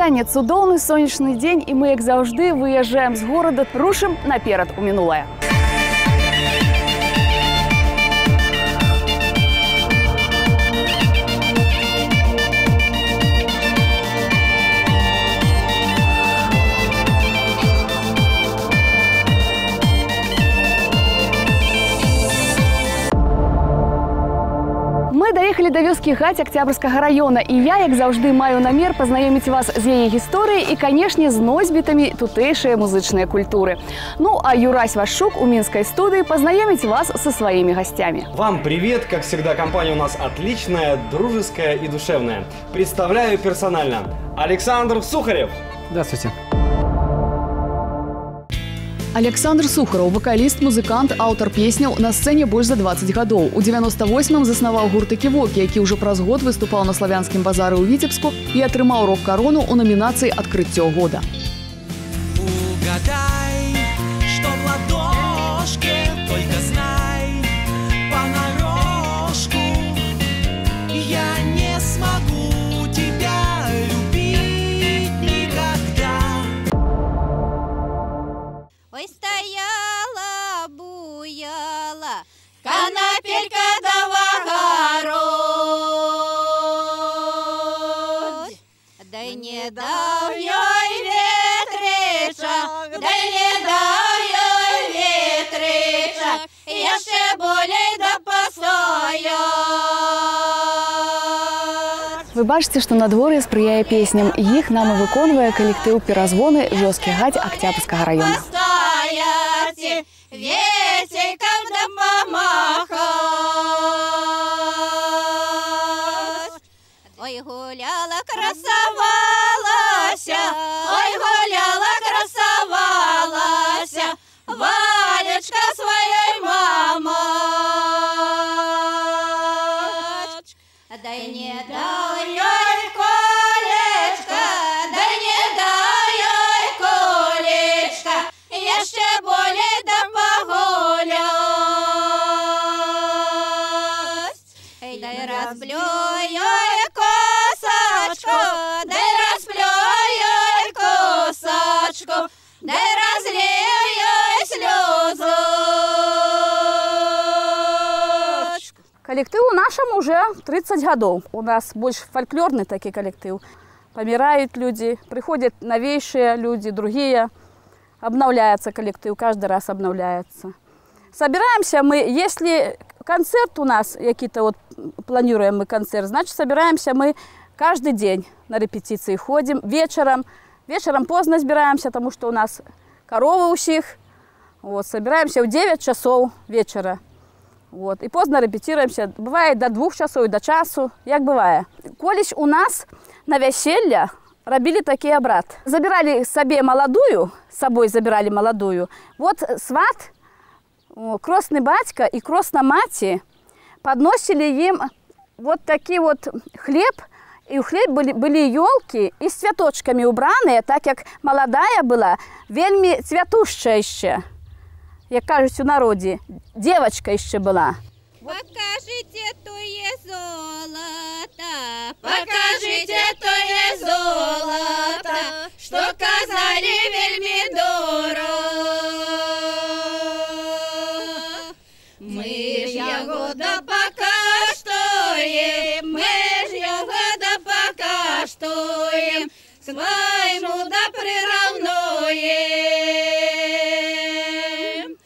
вітанне, цудоўны сонечны дзень, і мы, як заўжды, выязджаем з горада, рушым наперад у мінулае. Мы даехалі да вёскі Гаць Октябрьскага района, і я, як заўжды, маю намер пазнаёміць вас з яе гісторыяй і, канешне, з носьбітамі тутэйшай музычнай культуры. Ну, а Юрась Вашук у Минской студии познакомить вас со своими гостями. Вам привет! Как всегда, компания у нас отличная, дружеская и душевная. Представляю персонально Александр Сухарев. Здравствуйте. Александр Сухаров, вокаліст, музыкант, аўтар песняў, на сцэне больш за 20 гадоў. У 98-м заснаваў гурт «Эківокі», які ўжо праз год выступаў на славянскім базары ў Віцебску і атрымаў рок-карону ў номінацыі «Адкрыццё года». Угадай, что в ладошке, только знай, понарошку я не смогу тебя любить никогда. Ой, стояла, буяла, конопелька да в огород. Да не дав ёй ветрычак, да не дав ёй ветрычак, яшчэ болей да пастоять. Вы бачыце, што надвор'е спрыяе песням. Іх нам і выконвае калектыў «Перазвоны» вёскі Гаць Октябрьскага района. Ветерком да помахать. Ой, гуляла, красовалася, ой, гуляла, красовалася, Валечка своей мамой. Дай не дай ёй колечко, дай не дай ёй колечко, яшчэ болей да пагуляць. Дай расплёй ёй косачку, дай расплёй ёй косачку, дай разлей ёй слёзочку. Коллективу нашему уже 30 годов. У нас больше фольклорный такой коллектив. Помирают люди, приходят новейшие люди, другие. Обновляется коллектив, каждый раз обновляется. Собираемся мы, если концерт у нас, какие-то вот планируем мы концерт, значит собираемся мы каждый день на репетиции, ходим вечером. Вечером поздно собираемся, потому что у нас коровы у всех. Вот, собираемся в 9 часов вечера. Вот, и поздно репетируемся. Бывает до 2 часов, до часу, як бывает. Колись у нас на веселье робили такие обряд. Забирали себе молодую, с собой забирали молодую. Вот сват, крестный батька и крестная мать подносили им вот такие вот хлеб. И у хлеб были елки и с цветочками убранные, так как молодая была, вельми цветущая еще. Як кажуть у народі, девочка ще була. Покажите тое золото, покажите тое золото, что казали вельми дорого. Мы ж ягода покаштуем, мы ж ягода покаштуем, своему да приравнуем.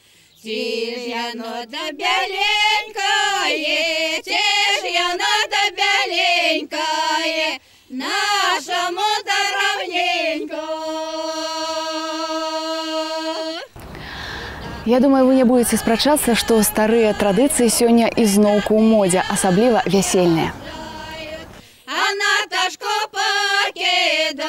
Тиж'яно да беленькое, тиж'яно да беленькое, нашему да равненько. Я думаю, вы не будете спрачацца, што старыя традыцыі сёння ізноўку ў модзе, асабліва вясельныя. А Наташку покидай.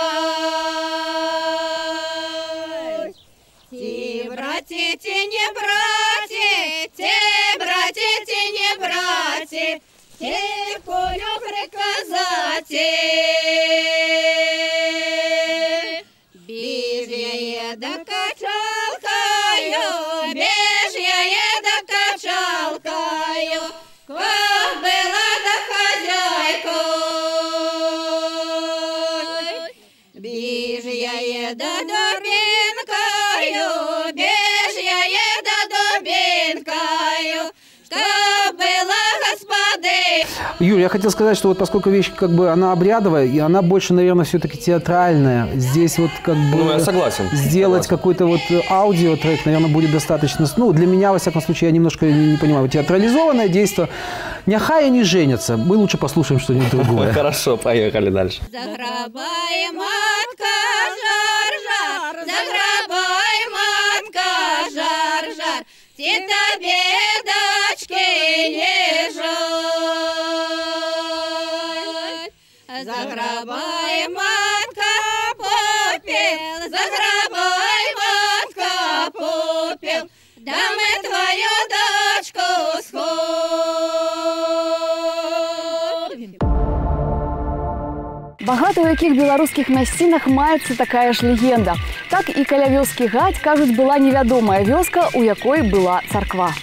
Ти, братья, ти не братья, ти, братья, ти не братья, ти, Колю приказати. Бежья да качалкаю, бежья да качалкаю, кобыла да хозяйкой. Юль, я хотел сказать, что вот поскольку вещь как бы она обрядовая, и она больше, наверное, все-таки театральная. Здесь вот как бы Ну, я согласен. сделать какой-то вот аудиотрек, наверное, будет достаточно. Ну, для меня, во всяком случае, я немножко не понимаю. Театрализованное действие. Няхая не женятся. Мы лучше послушаем что-нибудь другое. Хорошо, поехали дальше. Заграбай, матка, жар-жар, заграбай, матка, жар-жар, ті тобі, дочки, не жаль. Заграбай, матка, попел, заграбай, матка, попел, да мы твою дочку схопим. Багата ў якіх беларускіх мясцінах маецца такая ж легенда. Так і каля вёскі Гаць, кажуць, была невядомая вёска, у якой была царква.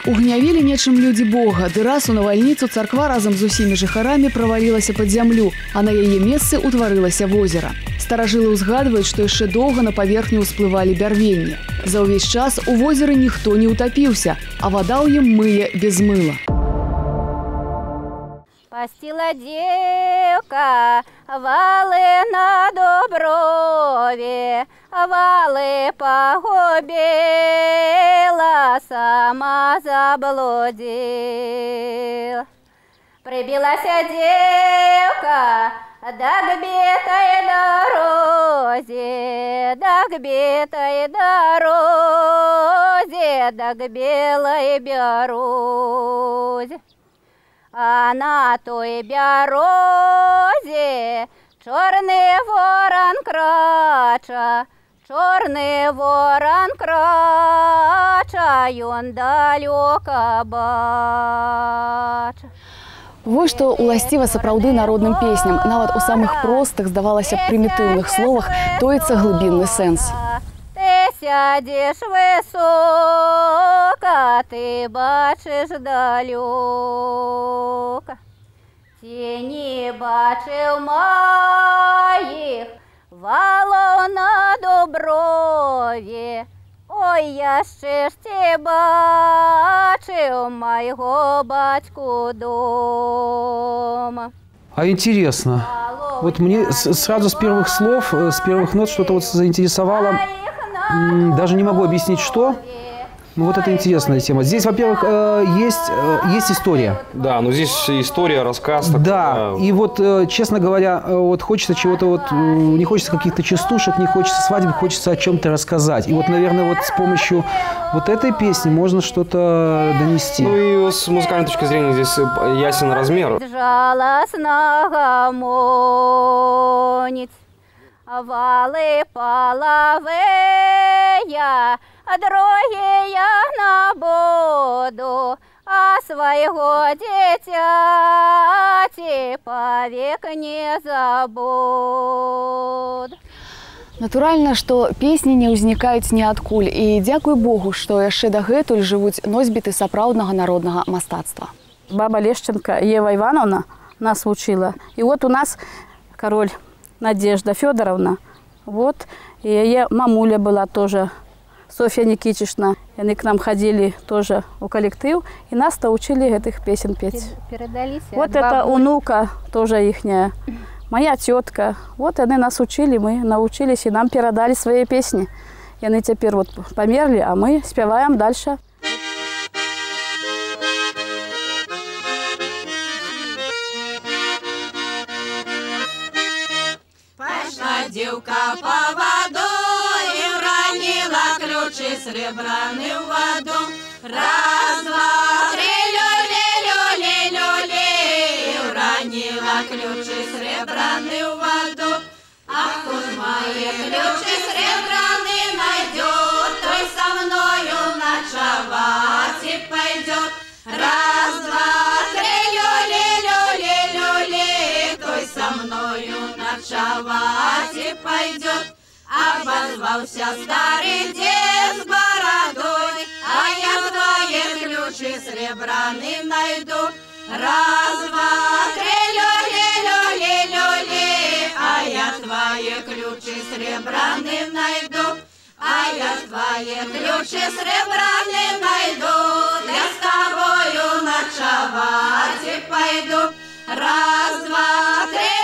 Угнявілі нечым людзі Бога, ды раз у навальніцу царква разам з усімі жыхарамі правалілася пад зямлю, а на яе месцы ўтварылася возера. Старажылы ўзгадваюць, што яшчэ доўга на паверхню ўсплывалі бярвенні. За ўвесь час у возеры ніхто не ўтапіўся, а вада ў ім мые без мыла. Пастила девка валы на Дуброве, валы погубила, сама заблудила. Прибилась девка да к битой дороге, да к битой дороге, да к белой берозе. А на той берозе чорний ворон крача, чорний ворон крача, ён далёка бача. Вось што уласціва сапраўды народным песням. Нават у самых простых, здавалася б, прымітыўных словах тоіцца глыбінны сэнс. Ты сядзеш высока, ты бачыш далёка. Ці не бачыў маіх валоў на Дуброве, ой, яшчэ ж ці бачыў майго бацьку дома. А интересно. Вот мне сразу с первых слов, с первых нот что-то вот заинтересовало. Даже не могу объяснить, что. Ну вот это интересная тема. Здесь, во-первых, есть история. Да, но здесь история, рассказ. Такой, да, и вот, честно говоря, вот хочется чего-то вот, не хочется каких-то частушек, не хочется свадьбы, хочется о чем-то рассказать. И вот, наверное, вот с помощью вот этой песни можно что-то донести. Ну и с музыкальной точки зрения здесь ясен размер. Жалостно гомонить, валы половые, другие на буду, а своего дитяти повек не забуду. Натуральна, што песні не ўзнікаюць ніадкуль. І дзякуй Богу, што яшчэ дагэтуль жывуць носьбіты сапраўднага народнага мастацтва. Баба Лещенко Ева Ивановна нас учила. И вот у нас король Надежда Федоровна. Вот. И ее мамуля была тоже, Софья Никитична. Они к нам ходили тоже в коллектив. И нас-то учили этих песен петь. Передались. Вот это внука тоже ихняя. Моя тетка. Вот они нас учили, мы научились и нам передали свои песни. И они теперь вот померли, а мы спеваем дальше. Пошла девка по воду и уронила ключи сребраны в воду. Раз, два, три, люли-люли-люли, и уронила ключи сребраны в воду. Ах, кто ж мои ключи сребраны найдет, той со мною ночевать и пойдет. Раз, два, три, люли-люли-люли, той со мною ночевать и пойдет. Обозвался старый дед с бородой, а я твои ключи сребраны найду. Раз, два, три, люли-люли-люли, а я твои ключи сребраны найду. А я твои ключи сребраны найду, я с тобою ночевать и пойду. Раз, два, три,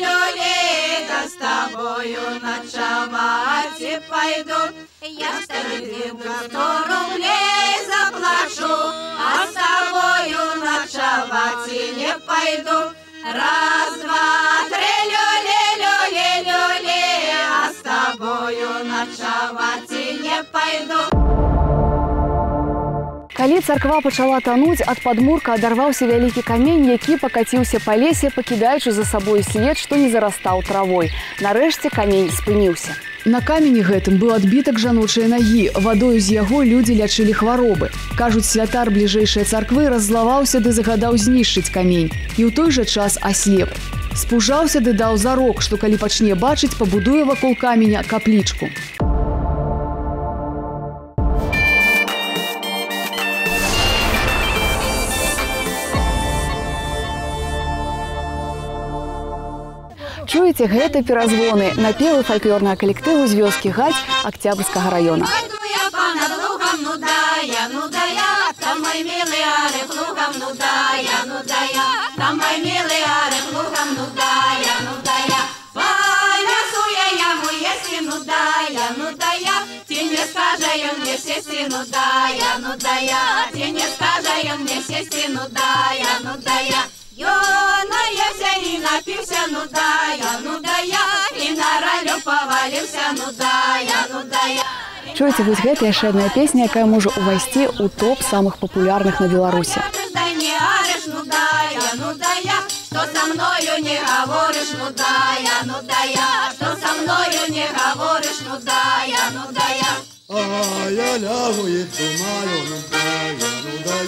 люли, да с тобою ночевать и пойду. Я с тобой 100 рублей заплачу, а с тобою ночевать и не пойду. Раз, два, три, люли, а с тобою ночевать и не пойду. Калі царква пачала тануць, ад падмурка адарваўся вялікі камень, які пакаціўся па лесе, пакідаючы за сабой след, што не зарастаў травой. Нарэшце камень спыніўся. На камені гэтым быў адбітак жаночай нагі. Вадою з яго людзі лячылі хваробы. Кажуць, святар бліжэйшай царквы раззлаваўся ды загадаў знішчыць камень. І ў той жа час аслеп. Спужаўся ды даў зарок, што калі пачне бачыць, пабудуе вакол каменя каплічку. Чуеце, гэта перазвоны, напевы фальклорнага калектыву з вёскі Гаць Октябрьскага района. Пойду я понад лугом, ну да я, там мой милый орех лугом, ну да я, там мой милый орех лугом, ну да я. Понесу я яму, если ну да я, ти не скажи мне сесть, ну да я, ти не скажи мне сесть, ну да я. Напился, ну да я, и на ралю повалился, ну да я. Чуеце, вось гэта яшчэ адна песня, якая можа ўвайсці ў топ самых папулярных на Беларусі. Ну да я, что со мною не говоришь, ну да я, что со мною не говоришь, ну да я. А я лягу и думаю, ну да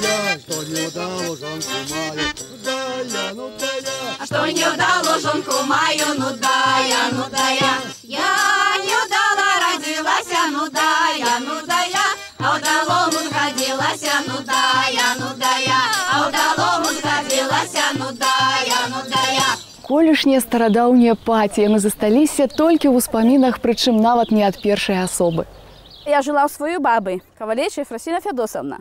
я, что не удало жонку мою, ну да я. А что не удало жонку мою, ну да я. Я не удала родилась, ну да я, а удалому сгодилась, ну да я, а удалому сгодилась, ну да я. Колішнія старадаўнія паці, яны засталіся толькі ў успамінах, прычым нават не ад першай асобы. Я жила у сваёй бабы, Кавалейчай Фрасіна Федосаўна.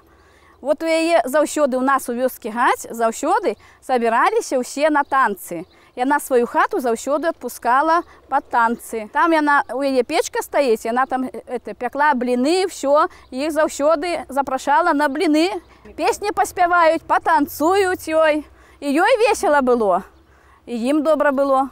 Вот у яе заўсёды у нас у вёскі Гаць заўсёды сабіраліся ўсе на танцы. Яна сваю хату заўсёды адпускала пад танцы. Там яна, у яе печка стаіць, яна там пякла бліны, всё, іх заўсёды запрашала на бліны. Песні паспяваюць, патанцуюць ёй. І ёй весела было, і ім добра было.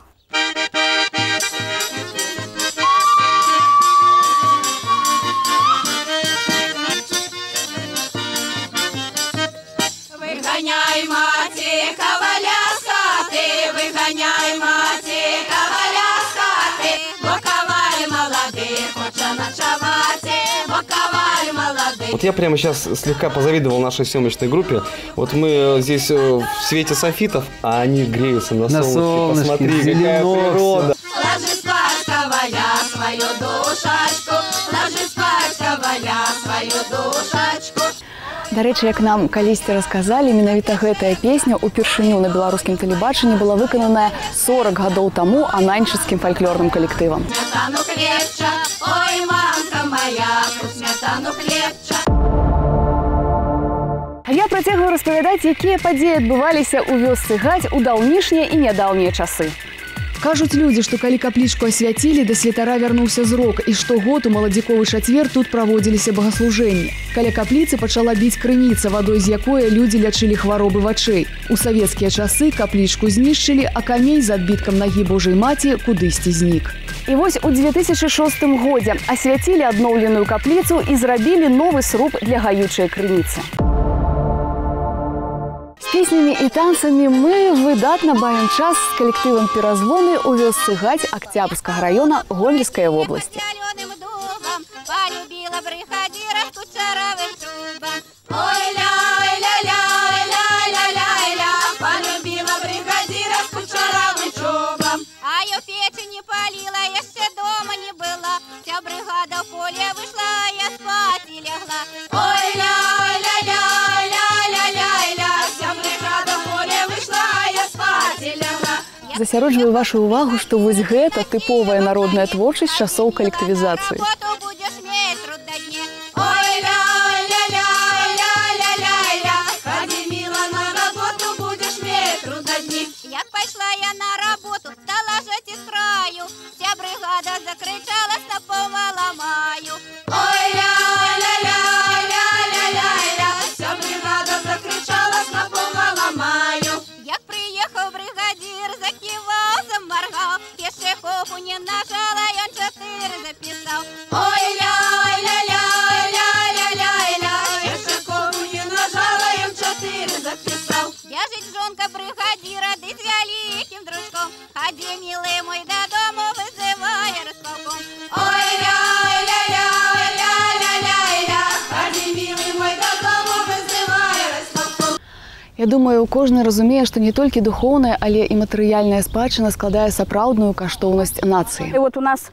Выгоняй, мати, коваля с хаты, выгоняй, мати, коваля с хаты, бо коваль молодый, хоча ночевать, бо коваль молодый. Вот я прямо сейчас слегка позавидовал нашей съемочной группе. Вот мы здесь в свете софитов, а они греются на солнышке. Посмотри, какая природа. Ложи спать, коваля, свою душачку, ложи спать, коваля, свою душачку. Дарэчы, як нам калісьці расказалі, менавіта гэтая песня упершыню на беларускім тэлебачанні была выкананая 40 гадоў таму ананьчыцкім фальклорным калектывам. Сметану хлебча, ой, мамка моя, сметану хлебча. А я працягваю распавядаць, якія падзеі адбываліся ў вёсцы Гаць у даўнішнія і нядаўнія часы. Кажуць людзі, што калі каплічку асвяцілі, да святара вярнуўся зрок, і штогод у маладзіковы чацвер тут праводзіліся богаслужэнні. Каля капліцы пачала біць крыніца, вадой з якой людзі лячылі хваробы вачэй. У савецкія часы каплічку знішчылі, а камень з адбіткам нагі Божай маці кудысьці знік. І вось у 2006 годзе асвяцілі адноўленую капліцу і зрабілі новы сруб для гаючай крыніцы. С песнямі і танцамі мы выдатна бавім час з калектывам перазвоны ў вёсцы Гаць Октябрьскага района Гомельскай вобласці. Полюбила бригадира с кучеровым чубом. Ой-ля-ля-ля, ля-ля-ля-ля, полюбила бригадира с кучеровым чубом. А я печи не полила, еще дома не была. Вся бригада в поле вышла, а я спать и легла. Ой-ля-ля-ля, ля-ля-ля-ля, вся бригада в поле вышла, а я спать и легла. Засяроджваю вашу увагу, што вось гэта тыповая народная творчасць часоў калектывізацыі. жонка, приходи, радый с великим дружком. Ходи, милый мой, до дому, вызывая располком. Ой, ля-ля-ля-ля-ля-ля-ля, ходи, милый мой, до дому, вызывая располком. Я думаю, кожны разумее, што не толькі духоўная, але і матэрыяльная спадчына складае сапраўдную каштоўнасць нацыі. І от у нас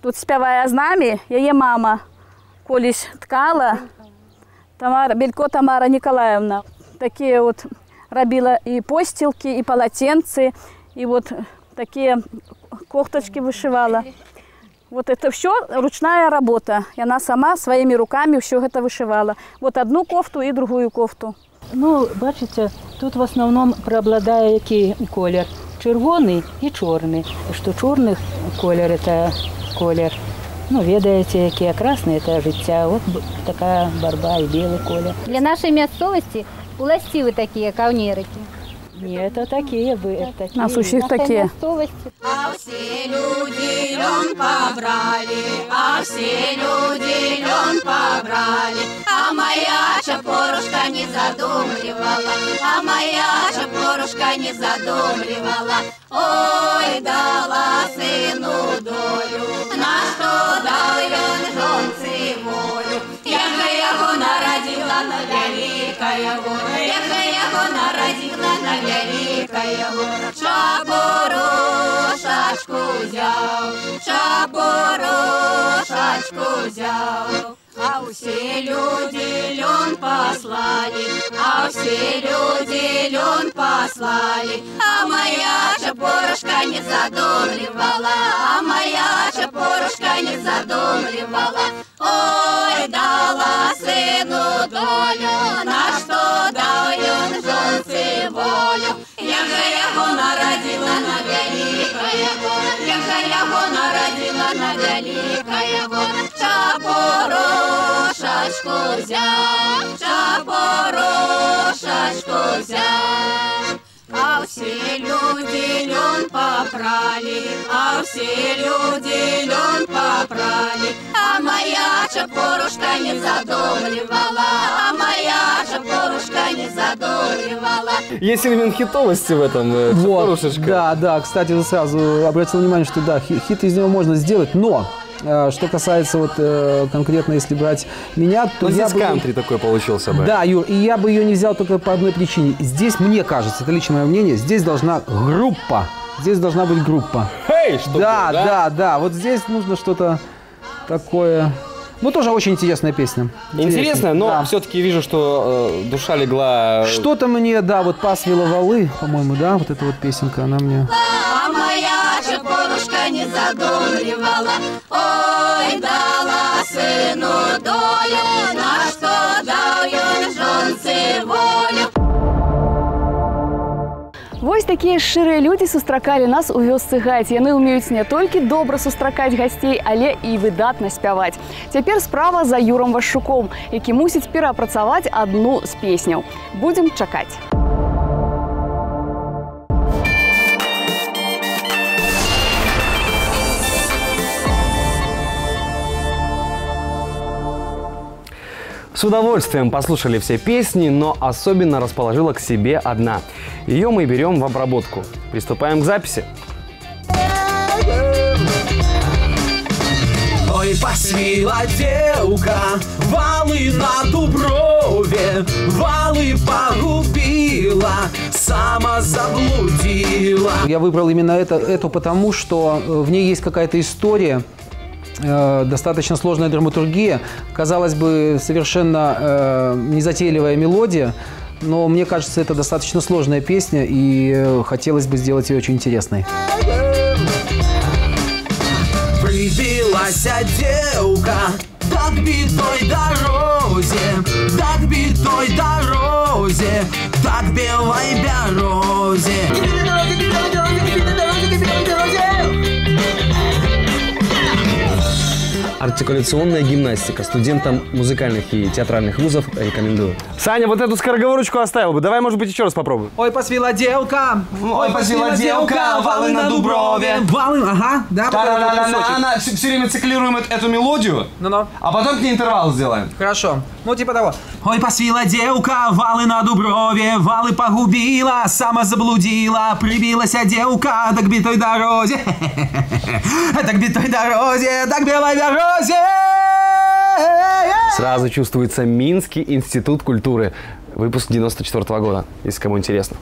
тут спявае з намі яе мама. Колись ткала Белько Тамара Николаевна. Такие вот робила и постилки, и полотенцы, и вот такие кофточки вышивала. Вот это все ручная работа. И она сама своими руками все это вышивала. Вот одну кофту и другую кофту. Ну, бачите, тут в основном преобладає який колір? Червоний і чорний. Що чорний колір – це колір, ну, ведаете, який красний – це життя. От така борьба і білий колір. Для нашей местности уластивы такие кавнерики. Нет, это такие вы. У нас у всех такие. А все люди лен побрали, а все люди лен побрали, а моя шапорушка не задумливала, а моя шапорушка не задумливала. Ой, дала сыну долю, на что дал ён жонцы волю. Яка яго народила на великое горе, яка яго народила на великое горе. Шапорошачку взял, шапорошачку взял. А все люди лен послали, а все люди лен послали, а моя шапорушка не задумливала, а моя шапорушка не задумливала. Ой, дала сыну долю, на что дал ён жонцы волю. Яка яго народила на великое горе, яка яго народила на великое горе. Шапорошачку взял, шапорошачку взял. А все люди лен попрали, а все люди лен попрали, а моя шапорушка не задумливала, а моя шапорушка не задумливала. Есть элемент хитовости в этом, шапорушечка. Да, кстати, вы сразу обратил внимание, что да, хит из него можно сделать, но что касается вот конкретно, если брать меня, то здесь я бы... кантри такой получился бы. Да, Юр, и я бы ее не взял только по одной причине. Здесь, мне кажется, это личное мое мнение, здесь должна группа. Здесь должна быть группа. Эй, что да. Вот здесь нужно что-то такое... Ну, тоже очень интересная песня. Интересная, но да. все-таки вижу, что душа легла... Что-то мне, да, вот «Пасвила валы», по-моему, да, вот эта вот песенка, она мне... А моя шапорушка не задумливала, ой, дала сыну долю, на что дал ён жонцы волю. Вось такія шчырыя людзі сустракалі нас у вёсцы Гайць. Яны ўмеюць не толькі добра сустракаць гасцей, але і выдатна спяваць. Цяпер справа за Юром Вашуком, які мусіць перапрацаваць адну з песняў. Будзем чакаць. С удовольствием послушали все песни, но особенно расположила к себе одна. Ее мы берем в обработку. Приступаем к записи. Ой, посвила девка валы на дуброве, валы погубила, сама заблудила. Я выбрал именно эту потому, что в ней есть какая-то история, достаточно сложная драматургия, казалось бы, совершенно незатейливая мелодия, но мне кажется, это достаточно сложная песня, и хотелось бы сделать ее очень интересной. Прибилась девка так битой дорозе, так битой дорозе, так белой берозе. артикуляционная гимнастика. Студентам музыкальных и театральных вузов рекомендую. Саня, вот эту скороговорочку оставил бы. Давай, может быть, еще раз попробуем. Ой, посвила девка, валы на дуброве. Валы, ага, да. Она все время циклируем эту мелодию, Ну-ну. а потом к ней интервал сделаем. Хорошо. Ну, типа того. Ой, посвила девка, валы на дуброве, валы погубила, сама заблудила, прибилась девка, так битой дорозе, так битой дорозе, так белой дорозе. Сразу чувствуется Минский институт культуры. Выпуск 94-го года, если кому интересно.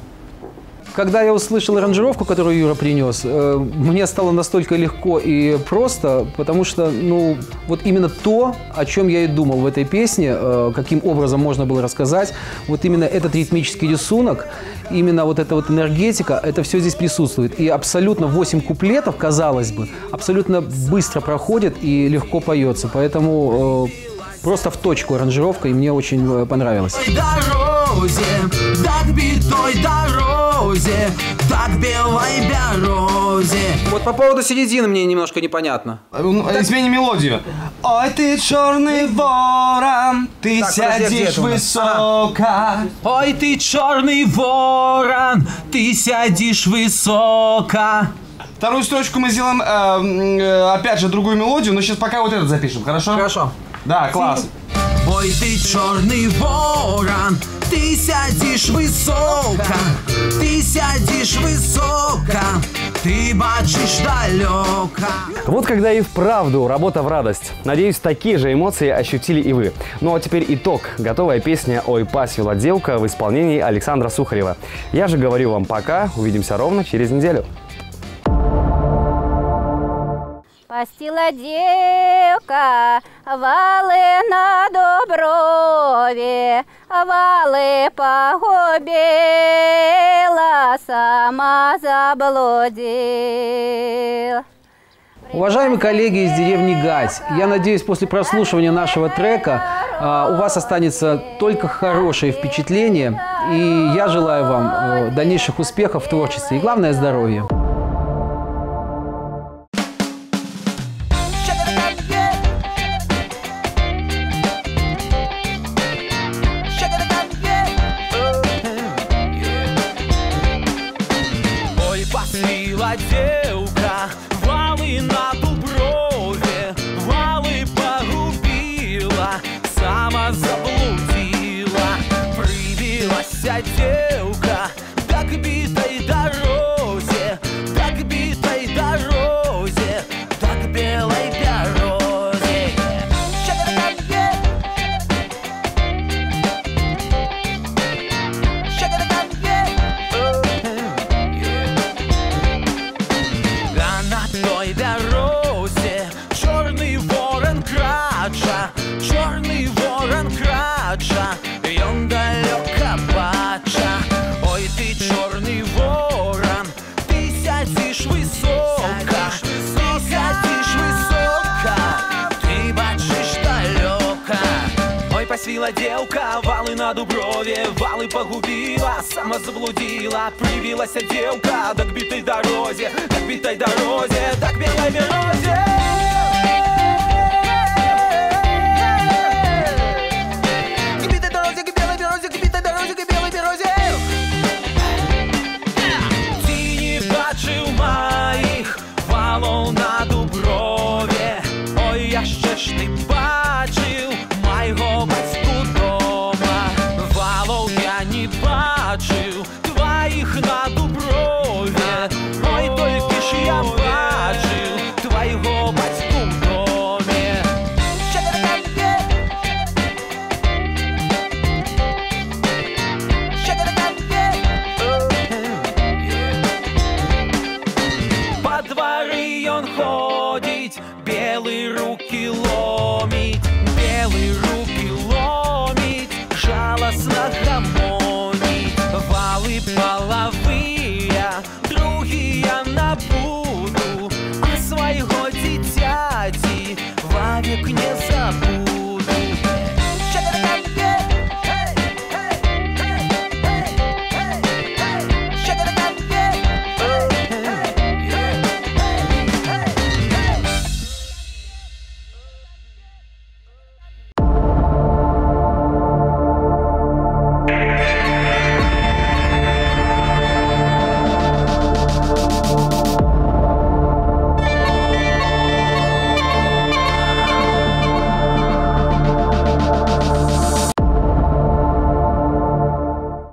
Когда я услышал аранжировку, которую Юра принес, мне стало настолько легко и просто, потому что, ну, вот именно то, о чем я и думал в этой песне, каким образом можно было рассказать, вот именно этот ритмический рисунок, именно вот эта вот энергетика, это все здесь присутствует. И абсолютно 8 куплетов, казалось бы, абсолютно быстро проходит и легко поется. Поэтому просто в точку аранжировка, и мне очень понравилось. Так битой дорозе, так белой берозе. Вот по поводу середины мне немножко непонятно. Измени мелодию. Ой, ты черный ворон, ты сядешь высоко. Ой, ты черный ворон, ты сядешь высоко. Вторую строчку мы сделаем, опять же, другую мелодию, но сейчас пока вот этот запишем, хорошо? Хорошо. Да, класс. Ой, ты черный ворон, ты сядешь высоко, ты сядешь высоко, ты бачишь далеко. Вот когда и вправду работа в радость. Надеюсь, такие же эмоции ощутили и вы. Ну а теперь итог. Готовая песня «Ой, пасвила девка» в исполнении Александра Сухарева. Я же говорю вам пока, увидимся ровно через неделю. Пастила девка валы на дуброве, валы погубила, сама заблудила. Уважаемые коллеги из деревни Гать, я надеюсь, после прослушивания нашего трека у вас останется только хорошее впечатление. И я желаю вам дальнейших успехов в творчестве и, главное, здоровья. Девка, валы на дуброве, валы погубила, сама заблудила, прибилась девка, так битой дорозе, так битой дорозе, так белой берозе. Черный ворон крача, и он далеко бача. Ой, ты черный ворон, ты сядешь высоко, ты сядешь высоко, ты бачишь далеко. Ой, посвила девка, валы на дуброве, валы погубила, сама заблудила, прибилась девка, так битой дорозе, так битой дорозе, так белой берозе. На дуброве, ой, я ще ж ти бачив майго батьку дома. Валов я не бачив твоїх на дуброве, ой, тільки ж я бачив твоєго батьку в домі. По дворі он ходить, белые руки ломить, белые руки ломить, жалостно хамонить, валы половые.